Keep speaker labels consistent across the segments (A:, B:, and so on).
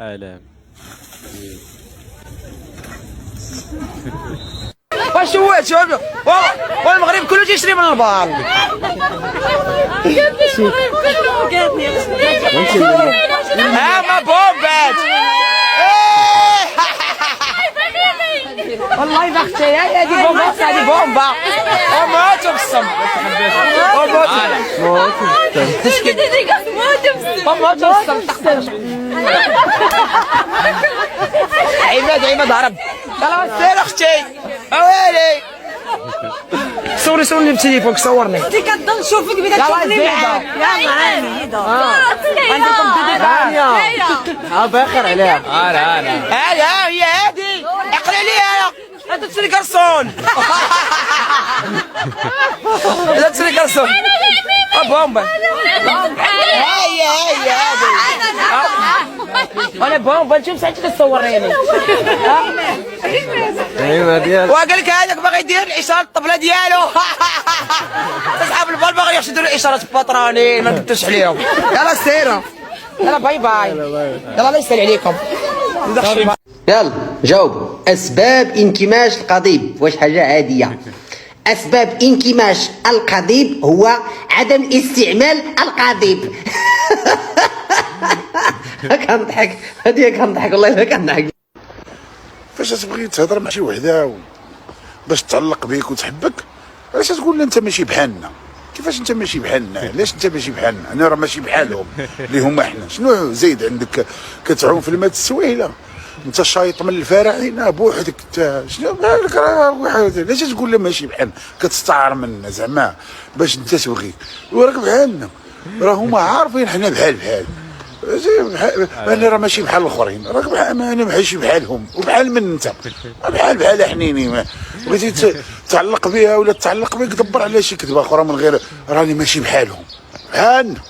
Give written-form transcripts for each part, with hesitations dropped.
A: آلام.
B: واش هو والمغرب كله تيشري من البار. ما بومبات والله ما اختي هذه بومبا هذه بومبا وموت وبصم عماد هرب يلا سير اختي اويلي صورني بتليفونك صورني
C: انت كتضل نشوفك بدك تشوفني معاك يلا عادي عندكم فيديو ثانيه
B: باخر عليها انا هي هادي اقرا لي انت تسري كرسون لا تسري كرسون بومبا هي هادي انا بومبا انت مسحتي تصوريني
A: ايوا ديال
B: وقال لك هذاك باغي يدير الاشاره الطبله ديالو اصحاب البال باغي يشدوا الاشارات البطرانين ما ندوش عليهم يلا سيروا يلا باي باي يلا الله يسهل عليكم يلا جاوبوا اسباب انكماش القضيب واش حاجه عاديه اسباب انكماش القضيب هو عدم استعمال القضيب كنضحك هادي كنضحك والله الا كنضحك
D: فاش تبغي تهضر مع شي وحده باش تعلق بيك وتحبك علاش تقول انت ماشي بحالنا كيفاش انت ماشي بحالنا علاش انت ماشي بحالنا انا راه ماشي بحالهم اللي هما حنا شنو زايد عندك كتعوم في الماء السويله انت شايط من الفراعنه بوحدك انت شنو بالك راه علاش تقول لا ماشي بحالنا كتستعار منا زعما باش انت تبغي وراك بحالنا راه هما عارفين حنا بحال انا راه ماشي بحال الاخرين راك انا ماشي بحالهم وبحال من انت بحال حنيني بغيتي تعلق بها ولا تعلق بك دبر على شي كذبه اخرى من غير راني ماشي بحالهم بحالنا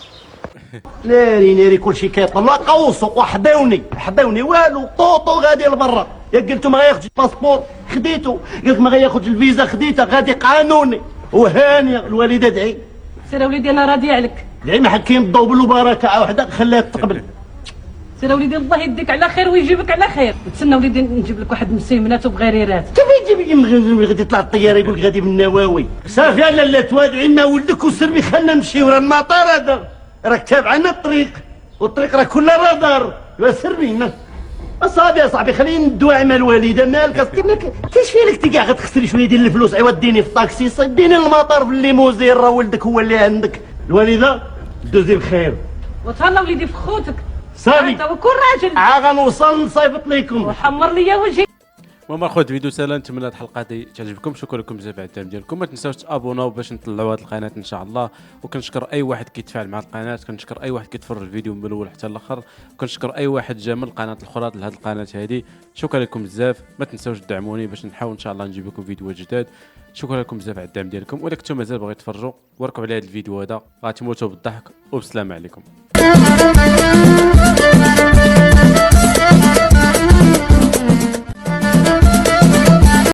B: ناري كلشي كيطلع قوسوا وحضيوني والو طوطو غادي لبرا يا قلتو ما غاياخدش الباسبور خديتو قلت ما غاياخدش الفيزا خديتها غادي قانوني وهانيه الوالده دعي
C: سير وليدي انا راضيه عليك
B: دعي ما حكيم الضوء بالبركه وحده خليها تقبل
C: سير وليدي الله يديك على خير ويجيبك على خير تسنى وليدي نجيب لك واحد من السيمنات وبغريرات
B: كيف يجيب غادي يطلع الطياره يقول لك غادي من النواوي صافي انا لا توادعي لنا ولدك وسربي خلينا نمشيو راه المطار هذا راك تابعنا الطريق والطريق راه كلها رادار سربي اصاحبي يا صاحبي خلينا ندوي مع الوالده مالك كاش فيك تي كاع غتخسري شويه ديال الفلوس عوض ديني في الطاكسي صديني للمطار بالليموزين راه ولدك هو اللي عندك الوالده دوزي بخير
C: وتهلا وليدي في خوتك
B: صافي
C: انت وكل راجل
B: غنوصل نصيفط لكم
C: وحمر ليا وجهي.
A: المهم اخوات الفيديو سالا نتمنى هاد الحلقه دي تعجبكم شكرا لكم بزاف على الدعم ديالكم ما تنساوش تابوناو باش نطلعوا هاد القناه ان شاء الله وكنشكر اي واحد كيتفاعل مع القناه كنشكر اي واحد كيتفرج الفيديو من الاول حتى الاخر وكنشكر اي واحد جا من القناه الاخرى لهاد القناه هادي شكرا لكم بزاف ما تنساوش تدعموني باش نحاول ان شاء الله نجيب لكم فيديوهات جداد شكرا لكم بزاف على الدعم ديالكم ولا كنتو مازال باغي تفرجوا وركبوا على هاد الفيديو هذا غتموتوا بالضحك وبسلام عليكم.